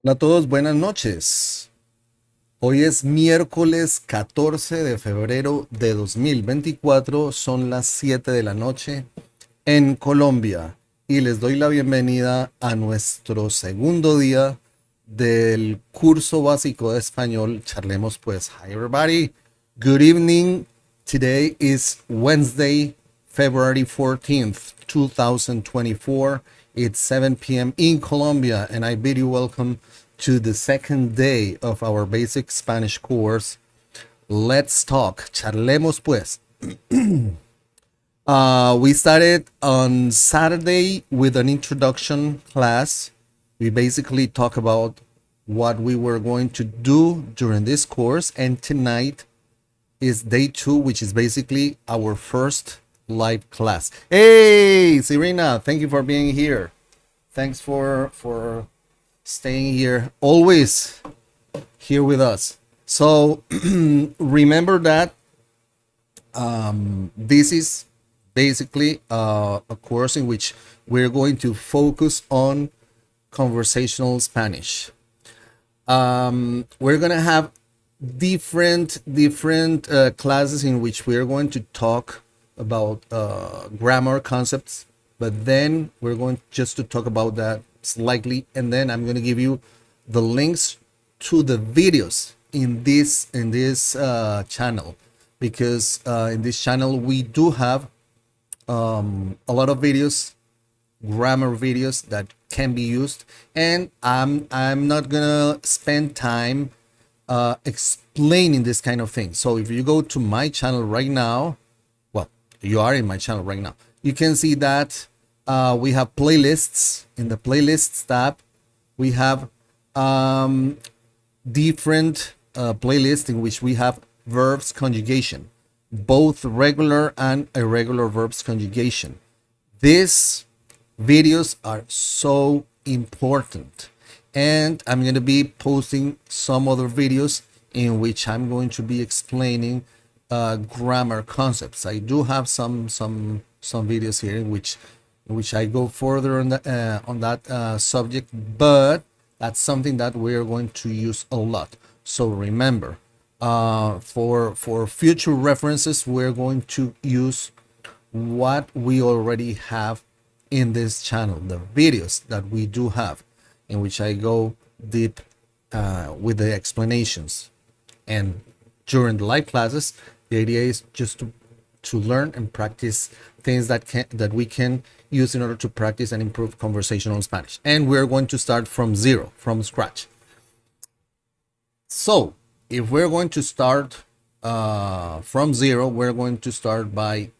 Hola a todos, buenas noches. Hoy es miércoles 14 de febrero de 2024, son las 7 de la noche en Colombia y les doy la bienvenida a nuestro segundo día del curso básico de español Charlemos Pues. Hi everybody, good evening. Today is Wednesday, February 14th, 2024. It's 7 p.m. in Colombia, and I bid you welcome to the second day of our basic Spanish course. Let's talk. Charlemos pues. We started on Saturday with an introduction class. We basically talk about what we were going to do during this course, and tonight is day 2, which is basically our first live class. Hey, Serena, thank you for being here. Thanks for staying here, always here with us. So remember that this is basically a course in which we're going to focus on conversational Spanish. We're gonna have different classes in which we're going to talk about grammar concepts, but then we're going just to talk about that slightly, and then I'm going to give you the links to the videos in this channel, because in this channel we do have a lot of videos, grammar videos that can be used, and I'm not gonna spend time explaining this kind of thing. So if you go to my channel right now, well, you are in my channel right now, you can see that we have playlists. In the playlists tab, we have different playlists in which we have verbs conjugation, both regular and irregular verbs conjugation. These videos are so important, and I'm going to be posting some other videos in which I'm going to be explaining grammar concepts. I do have some videos here in which I go further on that subject, but that's something that we're going to use a lot. So remember, for future references, we're going to use what we already have in this channel, the videos that we do have, in which I go deep with the explanations. And during the live classes, the idea is just to learn and practice things that we can use in order to practice and improve conversational Spanish. And we're going to start from zero, from scratch. So if we're going to start from zero, we're going to start by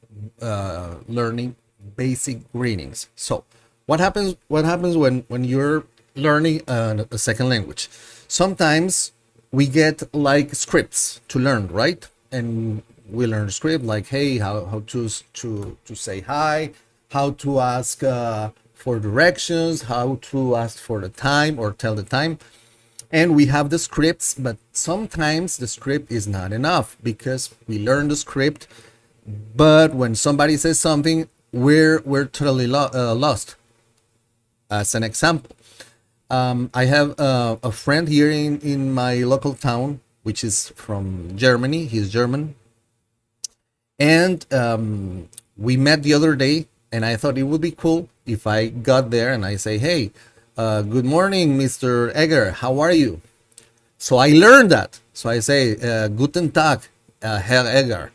learning basic greetings. So what happens when you're learning a second language? Sometimes we get like scripts to learn, right? And we learn a script like, hey, how to say hi, how to ask for directions, how to ask for the time or tell the time. And we have the scripts, but sometimes the script is not enough, because we learn the script, but when somebody says something, we're totally lost. As an example, I have a friend here in my local town, which is from Germany. He's German, and we met the other day, and I thought it would be cool if I got there and I say, hey, good morning, Mr. Egger, how are you? So I learned that. So I say, Guten Tag, Herr Egger.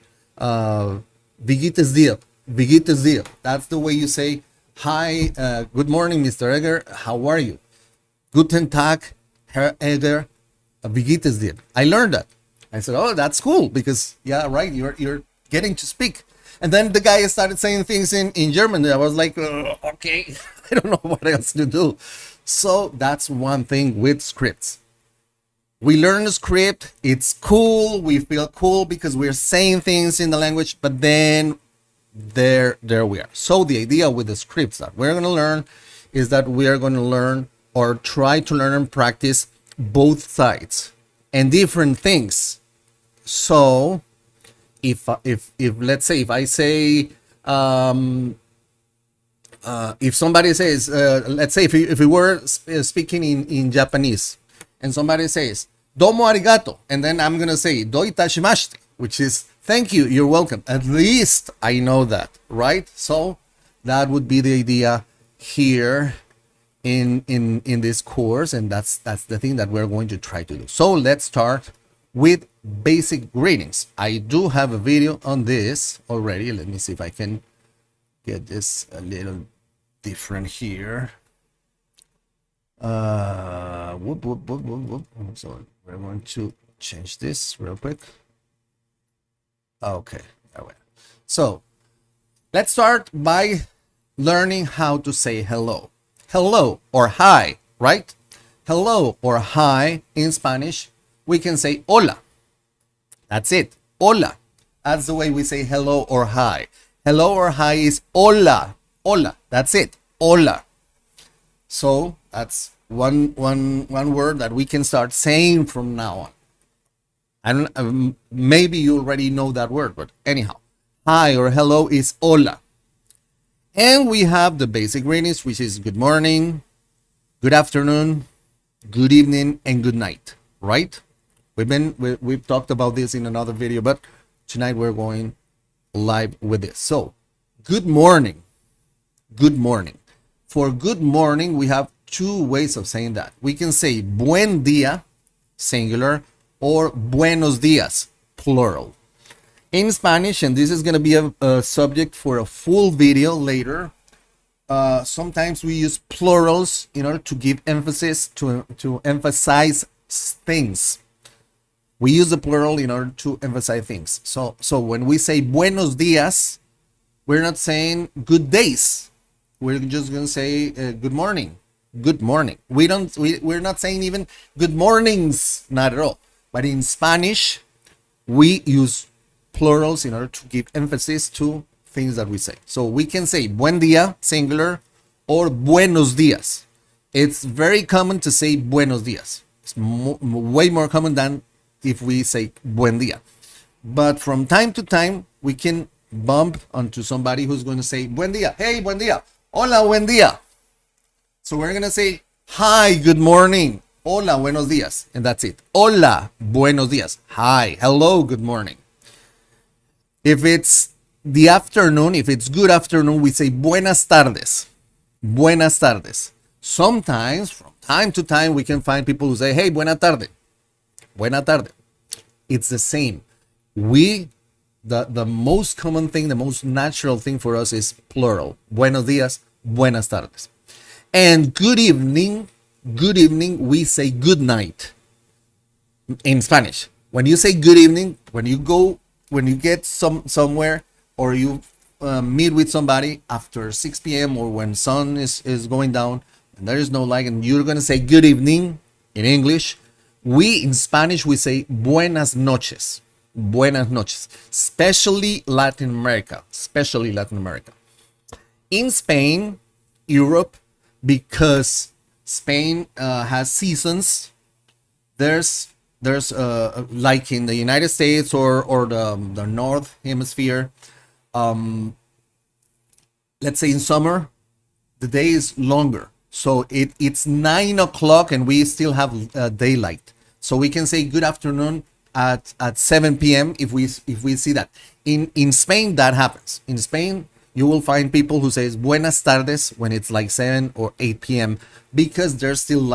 Wie geht es dir? Wie geht es dir? That's the way you say, hi, good morning, Mr. Egger, how are you? Guten Tag, Herr Egger. Wie geht es dir? I learned that. I said, oh, that's cool, because, yeah, right, you're getting to speak. And then the guy started saying things in German. I was like, okay, I don't know what else to do. So that's one thing with scripts. We learn a script, it's cool, we feel cool because we're saying things in the language, but then there we are. So the idea with the scripts that we're going to learn is that we are going to learn, or try to learn and practice, both sides and different things. So if let's say, if I say If somebody says, let's say if we were speaking in Japanese, and somebody says, domo arigato, and then I'm going to say, do itashimashite, which is, thank you, you're welcome. At least I know that, right? So that would be the idea here in this course, and that's the thing that we're going to try to do. So let's start with basic greetings. I do have a video on this already. Let me see if I can get this a little different here. Whoop, whoop, whoop, whoop, whoop. So we're going to change this real quick. Okay, so let's start by learning how to say hello. Hello or hi, right? Hello or hi in Spanish, we can say hola. That's it, hola. That's the way we say hello or hi. Hello or hi is hola, hola. That's it, hola. So that's one word that we can start saying from now on. And maybe you already know that word, but anyhow, hi or hello is hola. And we have the basic greetings, which is good morning, good afternoon, good evening, and good night, right? We've talked about this in another video, but tonight we're going live with this. So, good morning. Good morning. For good morning, we have two ways of saying that. We can say buen día, singular, or buenos días, plural. In Spanish, and this is going to be a subject for a full video later, sometimes we use plurals in order to give emphasis, to emphasize things. We use the plural in order to emphasize things. So when we say buenos días, we're not saying good days. We're just going to say good morning. Good morning. We're not saying even good mornings, not at all. But in Spanish, we use plurals in order to give emphasis to things that we say. So we can say buen día, singular, or buenos días. It's very common to say buenos días. It's way more common than if we say buen día. But from time to time, we can bump onto somebody who's going to say buen día. Hey, buen día. Hola, buen día. So we're going to say, hi, good morning. Hola, buenos días. And that's it. Hola, buenos días. Hi, hello, good morning. If it's the afternoon, if it's good afternoon, we say buenas tardes. Buenas tardes. Sometimes, from time to time, we can find people who say, hey, buena tarde. Buena tarde. It's the same. The most common thing, the most natural thing for us is plural. Buenos días, buenas tardes. And good evening, we say good night in Spanish. When you say good evening, when you get somewhere or you meet with somebody after 6 p.m. or when sun is going down and there is no light and you're going to say good evening in English, in Spanish, we say buenas noches. Buenas noches. Especially Latin America. In Spain, Europe, because Spain has seasons, there's like in the United States or the North Hemisphere, let's say in summer, the day is longer. So it's 9 o'clock and we still have daylight. So we can say good afternoon at 7 p.m. if we see that. In Spain, that happens. In Spain, you will find people who says buenas tardes when it's like 7 or 8 p.m. because there's still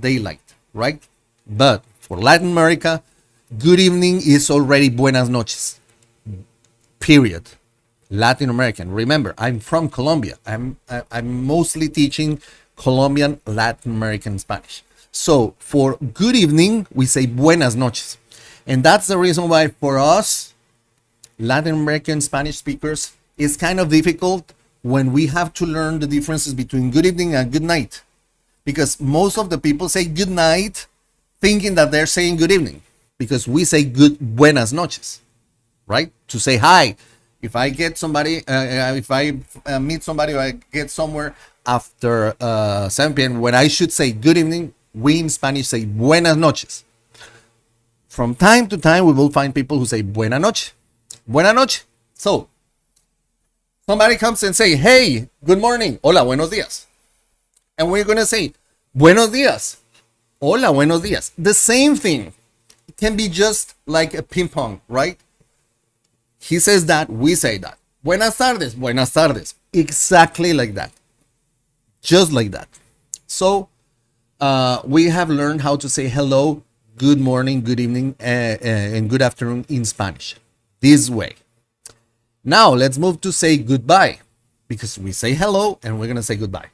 daylight, right? But for Latin America, good evening is already buenas noches. Period. Latin American. Remember, I'm from Colombia. I'm mostly teaching Colombian Latin American Spanish. So for good evening, we say buenas noches. And that's the reason why for us, Latin American Spanish speakers, it's kind of difficult when we have to learn the differences between good evening and good night. Because most of the people say good night thinking that they're saying good evening. Because we say buenas noches, right? To say hi. If I get somebody, if I meet somebody or I get somewhere after 7 p.m. when I should say good evening, we in Spanish say buenas noches. From time to time, we will find people who say buena noche. Buena noche. So, Somebody comes and say, hey, good morning. Hola, buenos días. And we're going to say, buenos días. Hola, buenos días. The same thing. It can be just like a ping pong, right? He says that, we say that. Buenas tardes, buenas tardes. Exactly like that. Just like that. So we have learned how to say hello, good morning, good evening, and good afternoon in Spanish. This way. Now let's move to say goodbye, because we say hello and we're going to say goodbye.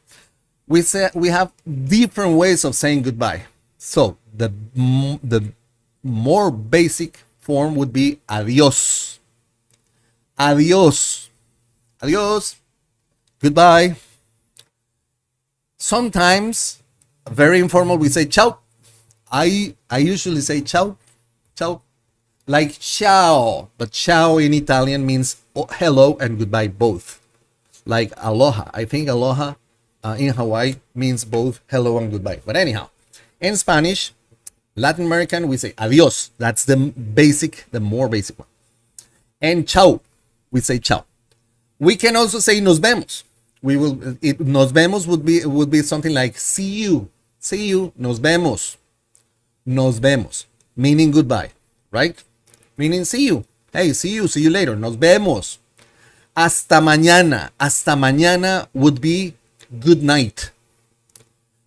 We have different ways of saying goodbye. So the more basic form would be adiós. Adiós. Adiós. Goodbye. Sometimes, very informal, we say ciao. I usually say ciao. Ciao. Like ciao. But ciao in Italian means hello and goodbye both. Like aloha. I think aloha in Hawaii means both hello and goodbye. But anyhow, in Spanish, Latin American, we say adiós. That's the more basic one. And ciao, we say ciao. We can also say nos vemos. Nos vemos would be something like see you, nos vemos, meaning goodbye, right? Meaning see you. Hey, see you later. Nos vemos. Hasta mañana would be good night.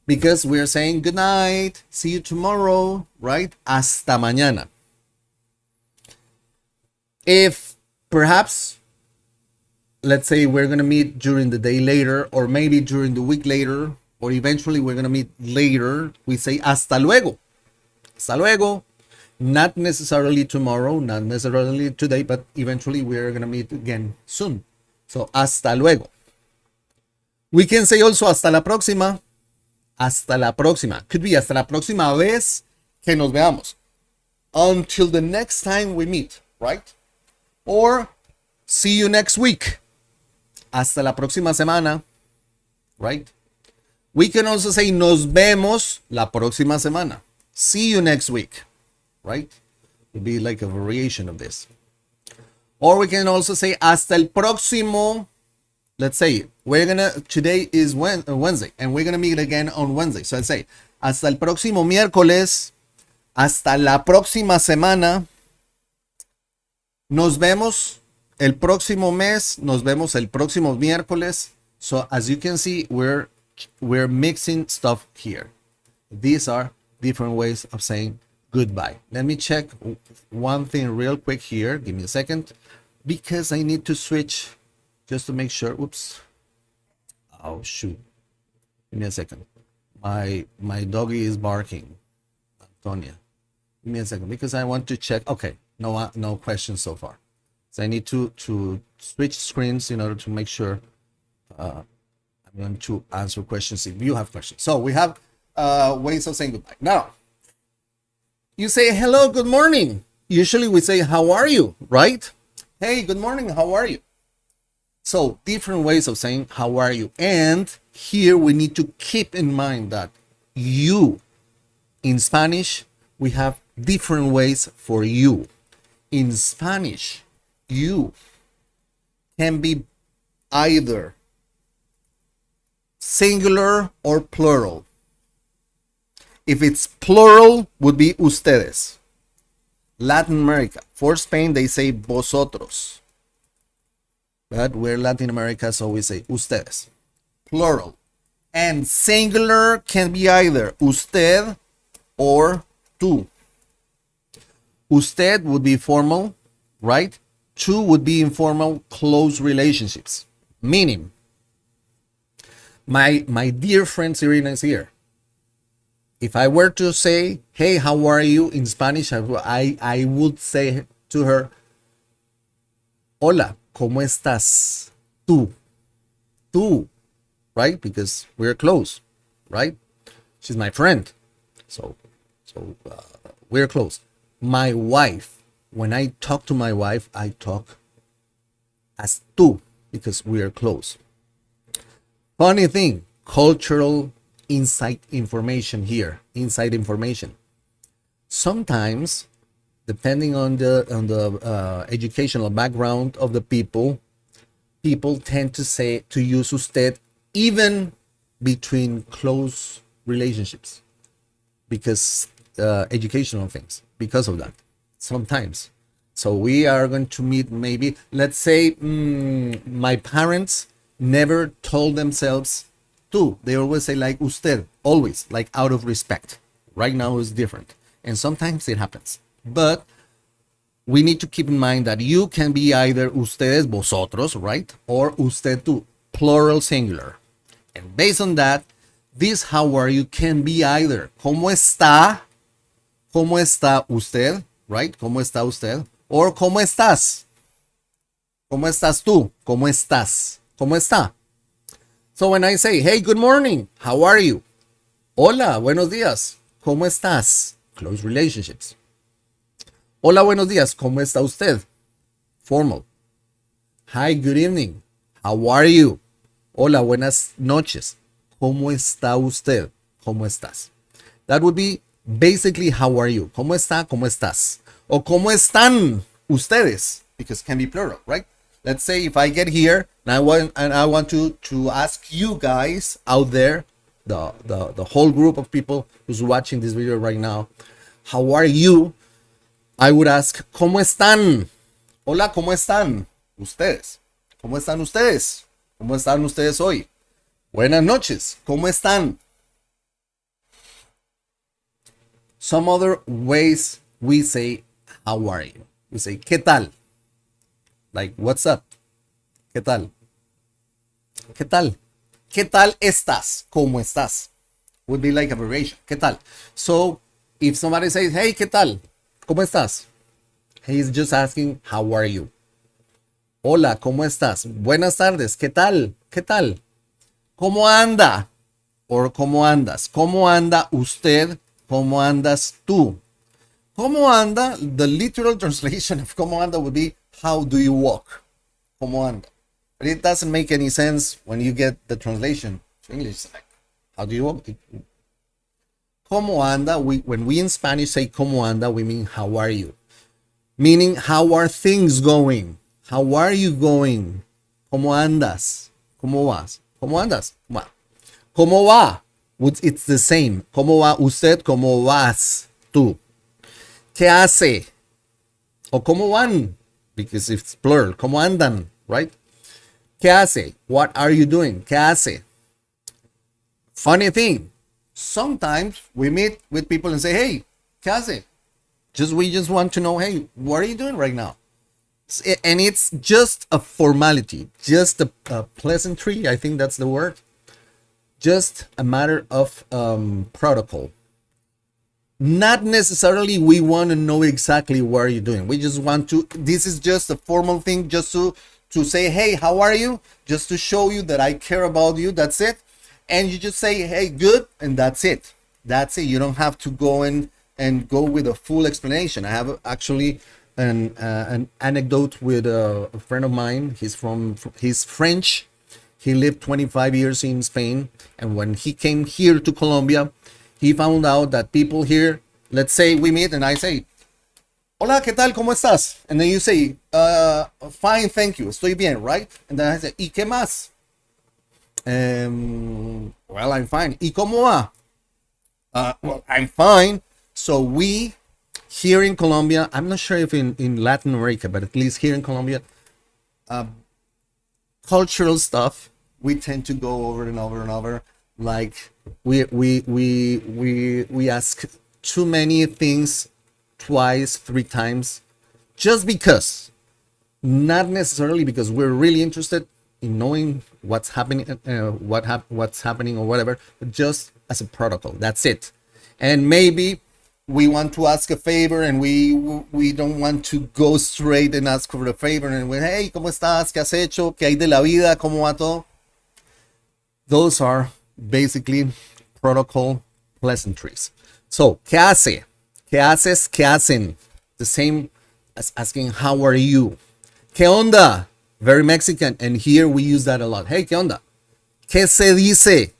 Because we're saying good night, see you tomorrow, right? Hasta mañana. If perhaps, let's say we're going to meet during the day later, or maybe during the week later, or eventually we're going to meet later, we say hasta luego. Hasta luego. Not necessarily tomorrow, not necessarily today, but eventually we're going to meet again soon. So hasta luego. We can say also hasta la próxima. Hasta la próxima. Could be hasta la próxima vez que nos veamos. Until the next time we meet, right? Or see you next week. Hasta la próxima semana, right? We can also say nos vemos la próxima semana. See you next week, right? It'd be like a variation of this. Or we can also say hasta el próximo. Let's say today is Wednesday, and we're gonna meet again on Wednesday. So I'd say hasta el próximo miércoles, hasta la próxima semana, nos vemos el próximo mes, nos vemos el próximo miércoles. So as you can see, we're mixing stuff here. These are different ways of saying goodbye. Let me check one thing real quick here. Give me a second, because I need to switch just to make sure. Oops. Oh shoot. Give me a second. My doggy is barking. Antonia. Give me a second, because I want to check. Okay. No questions so far. So I need to switch screens in order to make sure I'm going to answer questions if you have questions. So we have ways of saying goodbye. Now, you say hello, good morning. Usually we say how are you, right? Hey, good morning, how are you? So different ways of saying how are you. And here we need to keep in mind that you, in Spanish, we have different ways for you. In Spanish, you can be either singular or plural. If it's plural, would be ustedes. Latin America. For Spain, they say vosotros. But we're Latin America, so we say ustedes. Plural. And singular can be either usted or tú. Usted would be formal, right? Tú would be informal, close relationships. Meaning, my dear friend Serena is here. If I were to say, hey, how are you in Spanish, I would say to her, hola, ¿cómo estás? Tú. Tú, right? Because we're close, right? She's my friend. So we're close. My wife, when I talk to my wife, I talk as tú because we are close. Funny thing, cultural inside information here, inside information. Sometimes, depending on the educational background of the people, people tend to use usted even between close relationships because educational things, because of that sometimes. So we are going to meet, maybe, let's say, my parents never told themselves tú. They always say like usted, always, like out of respect. Right now is different, and sometimes it happens, but we need to keep in mind that you can be either ustedes, vosotros, right? Or usted tú, plural singular. And based on that, this how are you can be either cómo está usted, right? ¿Cómo está usted? Or ¿cómo estás? ¿Cómo estás tú? ¿Cómo estás? ¿Cómo está? So when I say, hey, good morning, how are you? Hola, buenos días, ¿cómo estás? Close relationships. Hola, buenos días, ¿cómo está usted? Formal. Hi, good evening, how are you? Hola, buenas noches, ¿cómo está usted? ¿Cómo estás? That would be basically how are you? ¿Cómo está? ¿Cómo estás? O ¿cómo están ustedes? Because it can be plural, right? Let's say if I get here and I want to ask you guys out there, the whole group of people who's watching this video right now, how are you? I would ask, ¿cómo están? Hola, ¿cómo están ustedes? ¿Cómo están ustedes? ¿Cómo están ustedes hoy? Buenas noches, ¿cómo están? Some other ways we say, how are you? We say, ¿qué tal? Like, what's up? ¿Qué tal? ¿Qué tal? ¿Qué tal estás? ¿Cómo estás? Would be like a variation. ¿Qué tal? So, if somebody says, hey, ¿qué tal? ¿Cómo estás? He's just asking, how are you? Hola, ¿cómo estás? Buenas tardes, ¿qué tal? ¿Qué tal? ¿Cómo anda? Or ¿cómo andas? ¿Cómo anda usted? ¿Cómo andas tú? ¿Cómo anda? The literal translation of ¿cómo anda would be, how do you walk? ¿Cómo anda? But it doesn't make any sense when you get the translation to English. Like, how do you walk? ¿Cómo anda? When we in Spanish say ¿cómo anda? We mean how are you? Meaning, how are things going? How are you going? ¿Cómo andas? ¿Cómo vas? ¿Cómo andas? ¿Cómo va? It's the same. ¿Cómo va usted? ¿Cómo vas tú? ¿Qué hace? O ¿cómo van? Because it's plural. ¿Cómo andan? Right? ¿Qué hace? What are you doing? ¿Qué hace? Funny thing. Sometimes we meet with people and say, hey, ¿qué hace? We just want to know, hey, what are you doing right now? And it's just a formality, just a pleasantry. I think that's the word. Just a matter of protocol. Not necessarily we want to know exactly what are you doing. We just want to, this is just a formal thing, just to say, hey, how are you? Just to show you that I care about you. That's it. And you just say, hey, good, and that's it. That's it. You don't have to go and go with a full explanation. I have actually an anecdote with a friend of mine. He's French. He lived 25 years in Spain, and when he came here to Colombia, he found out that people here, let's say we meet and I say, hola, ¿qué tal? ¿Cómo estás? And then you say, fine, thank you, estoy bien, right? And then I say, ¿y qué más? Well, I'm fine. ¿Y cómo va? Well, I'm fine. So we, here in Colombia, I'm not sure if in Latin America, but at least here in Colombia, cultural stuff, we tend to go over and over and over. Like we ask too many things twice, 3 times, just because, not necessarily because we're really interested in knowing what's happening, what's happening or whatever, but just as a protocol. That's it. And maybe we want to ask a favor and we don't want to go straight and ask for a favor and we, hey, ¿cómo estás? ¿Qué has hecho? ¿Qué hay de la vida? ¿Cómo va todo? Those are basically protocol pleasantries. So, ¿qué hace? ¿Qué haces? ¿Qué hacen? The same as asking, how are you? ¿Qué onda? Very Mexican, and here we use that a lot. Hey, ¿qué onda? ¿Qué se dice?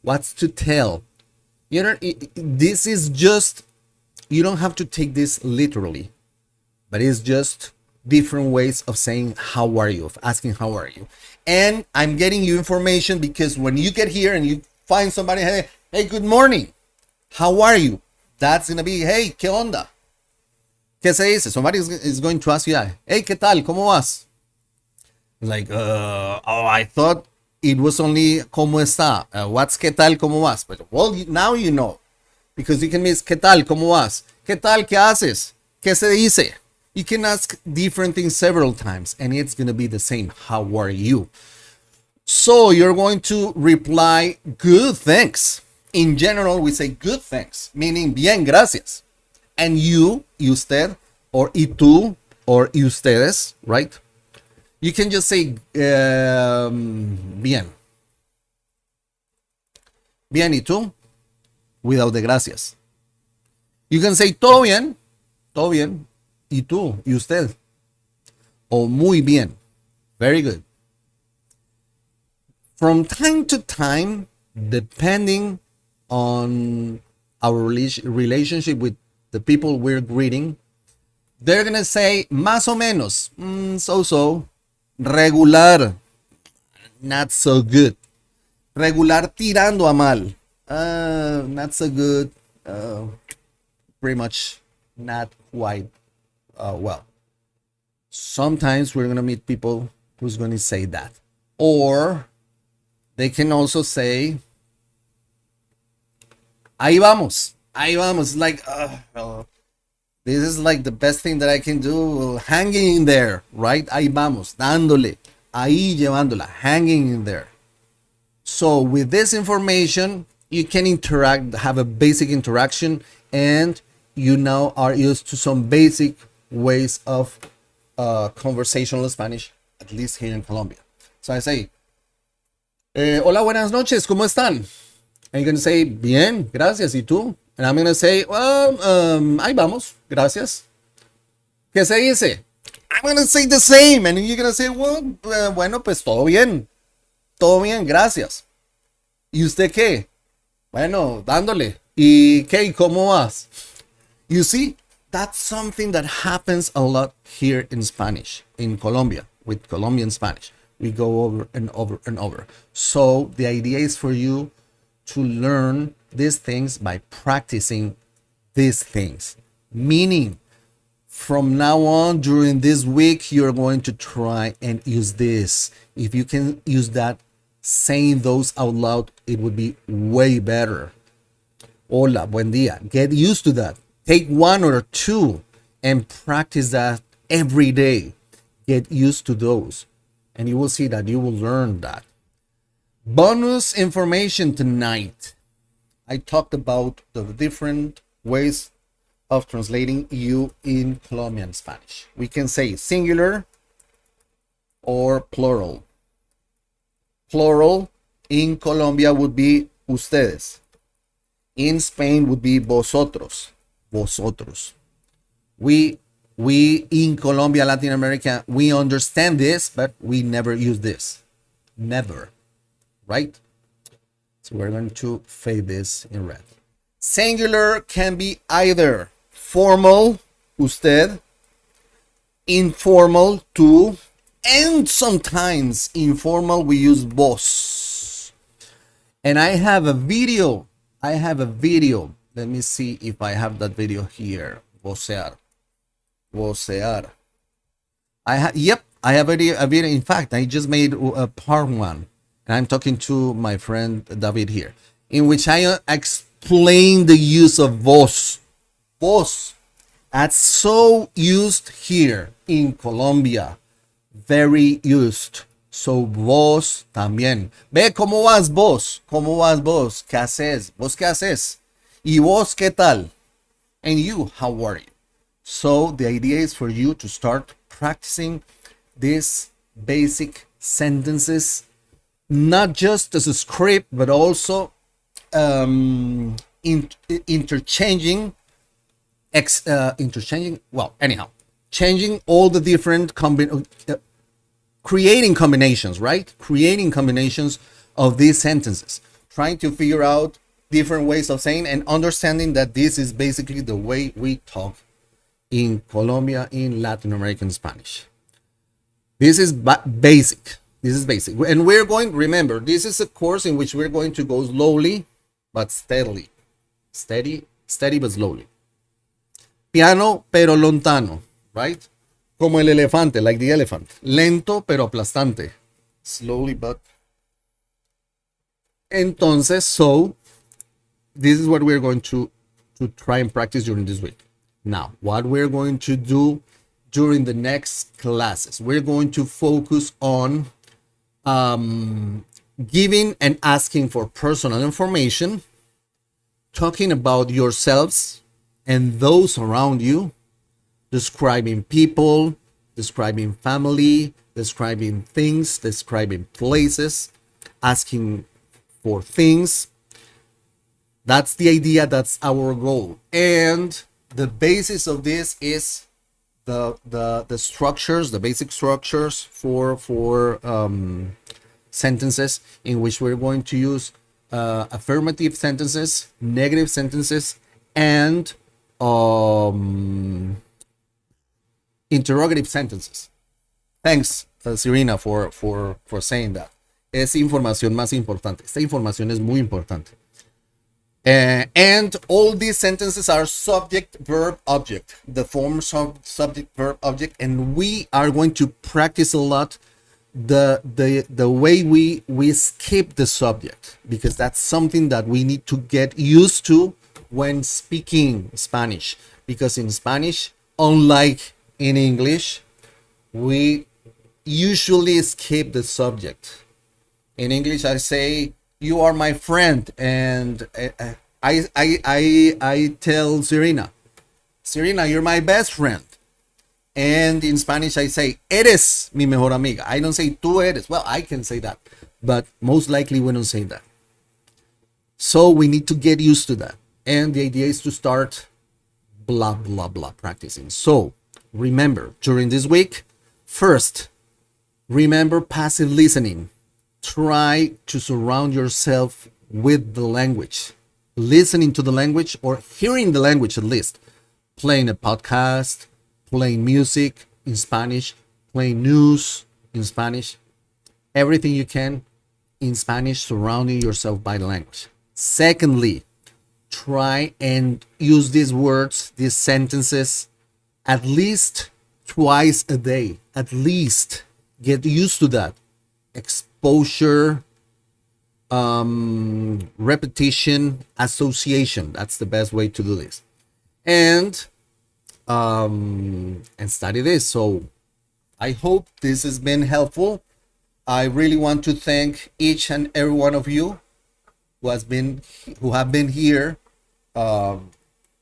What's to tell? You know, this is just, you don't have to take this literally, but it's just different ways of saying how are you, of asking how are you. And I'm getting you information because when you get here and you find somebody, hey, good morning, how are you? That's gonna be, hey, ¿qué onda? ¿Qué se dice? Somebody is going to ask you, hey, ¿qué tal? ¿Cómo vas? Like, oh, I thought it was only ¿cómo está? What's ¿qué tal? ¿Cómo vas? But, well, now you know. Because you can miss ¿qué tal? ¿Cómo vas? ¿Qué tal? ¿Qué haces? ¿Qué se dice? You can ask different things several times and it's going to be the same. How are you? So you're going to reply good, thanks. In general, we say good, thanks, meaning bien, gracias. And you, usted, or y tú, or y ustedes, right? You can just say bien. Bien, y tú, without the gracias. You can say todo bien, y tú, y usted. O muy bien, very good. From time to time, depending on our relationship with the people we're greeting, they're gonna say más o menos, so-so, regular, not so good, regular tirando a mal, not so good, pretty much not quite well. Sometimes we're gonna meet people who's gonna say that, or they can also say ahí vamos, like this is like the best thing that I can do, hanging in there, right? Ahí vamos, dándole, ahí llevándola, hanging in there. So with this information, you can interact, have a basic interaction, and you now are used to some basic ways of conversational Spanish, at least here in Colombia. So I say, hola, buenas noches, ¿cómo están? And you're going to say, bien, gracias, ¿y tú? And I'm going to say, well, ahí vamos, gracias. ¿Qué se dice? I'm going to say the same. And you're going to say, well, bueno, pues todo bien, gracias. ¿Y usted qué? Bueno, dándole. ¿Y qué? ¿Y cómo vas? You see, that's something that happens a lot here in Spanish, in Colombia, with Colombian Spanish. We go over and over and over. So the idea is for you to learn these things by practicing these things. Meaning, from now on, during this week, you're going to try and use this. If you can use that, saying those out loud, it would be way better. Hola, buen día. Get used to that. Take one or two and practice that every day. Get used to those. And you will see that you will learn that. Bonus information tonight. I talked about the different ways of translating you in Colombian Spanish. We can say singular or plural. Plural in Colombia would be ustedes. In Spain would be vosotros. Vosotros. We in Colombia, Latin America, we understand this, but we never use this. Never. Right? So we're going to fade this in red. Singular can be either formal, usted, informal, tú, and sometimes informal we use vos. And I have a video. Let me see if I have that video here. Vocear. I have a video. In fact, I just made a part one. And I'm talking to my friend David here, in which I explain the use of vos. Vos. That's so used here in Colombia. Very used. So vos también. Ve, ¿cómo vas vos? ¿Cómo vas vos? ¿Qué haces? ¿Vos qué haces? ¿Y vos qué tal? And you, how are you? So the idea is for you to start practicing these basic sentences, not just as a script, but also interchanging, changing all the different creating combinations, right? Creating combinations of these sentences, trying to figure out different ways of saying and understanding that this is basically the way we talk in Colombia in Latin American Spanish. This is basic. This is basic. And we're going, remember, this is a course in which we're going to go slowly but steadily. Steady but slowly. Piano pero lontano, right? Como el elefante, like the elephant. Lento pero aplastante. Slowly but. Entonces, so this is what we're going to try and practice during this week. Now, what we're going to do during the next classes, we're going to focus on giving and asking for personal information, talking about yourselves and those around you, describing people, describing family, describing things, describing places, asking for things. That's the idea. That's our goal. And the basis of this is the structures, the basic structures for sentences, in which we're going to use affirmative sentences, negative sentences, and interrogative sentences. Thanks, Serena, for saying that. Es información más importante. Esta información es muy importante. And all these sentences are subject, verb, object. The form subject, verb, object. And we are going to practice a lot the way we skip the subject, because that's something that we need to get used to when speaking Spanish. Because in Spanish, unlike in English, we usually skip the subject. In English, I say, "You are my friend," and I tell Serena, "you're my best friend." And in Spanish, I say, "Eres mi mejor amiga." I don't say "tú eres." Well, I can say that, but most likely we don't say that. So we need to get used to that. And the idea is to start blah, blah, blah practicing. So remember, during this week, first, remember passive listening. Try to surround yourself with the language, listening to the language or hearing the language at least, playing a podcast, playing music in Spanish, playing news in Spanish, everything you can in Spanish, surrounding yourself by the language. Secondly, try and use these words, these sentences, at least twice a day. At least get used to that. Exposure, repetition, association. That's the best way to do this. And study this. So I hope this has been helpful. I really want to thank each and every one of you who have been here.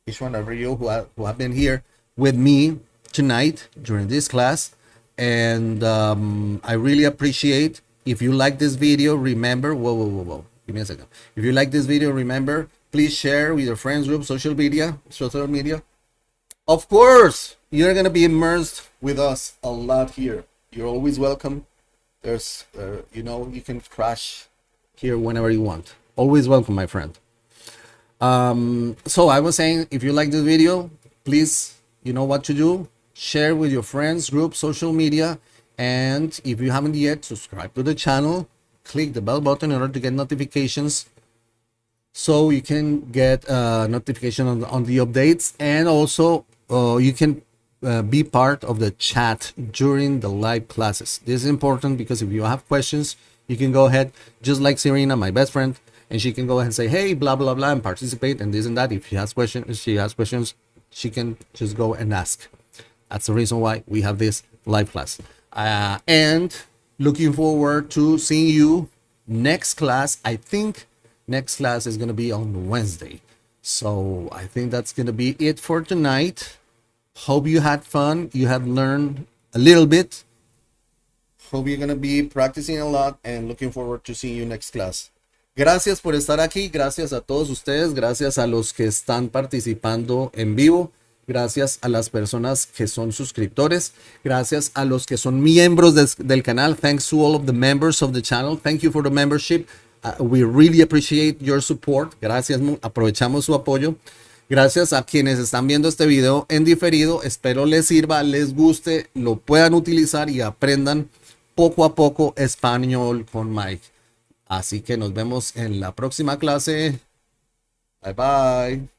Each one of you who have been here with me tonight during this class. And I really appreciate. If you like this video, remember, whoa, give me a second. If you like this video, remember, please share with your friends group, social media. Of course, you're going to be immersed with us a lot here. You're always welcome. There's, you can crash here whenever you want. Always welcome, my friend. So I was saying, if you like this video, please, you know what to do. Share with your friends group, social media. And if you haven't yet, subscribe to the channel, click the bell button in order to get notifications, so you can get notification on the updates. And also you can be part of the chat during the live classes. This is important because if you have questions, you can go ahead, just like Serena, my best friend, and she can go ahead and say, "Hey, blah, blah, blah," and participate and this and that. If she has questions, she can just go and ask. That's the reason why we have this live class. And looking forward to seeing you next class. I think next class is going to be on Wednesday. So I think that's going to be it for tonight. Hope you had fun. You have learned a little bit. Hope you're going to be practicing a lot and looking forward to seeing you next class. Gracias por estar aquí. Gracias a todos ustedes. Gracias a los que están participando en vivo. Gracias a las personas que son suscriptores. Gracias a los que son miembros del canal. Thanks to all of the members of the channel. Thank you for the membership. We really appreciate your support. Gracias. Aprovechamos su apoyo. Gracias a quienes están viendo este video en diferido. Espero les sirva, les guste, lo puedan utilizar y aprendan poco a poco español con Mike. Así que nos vemos en la próxima clase. Bye bye.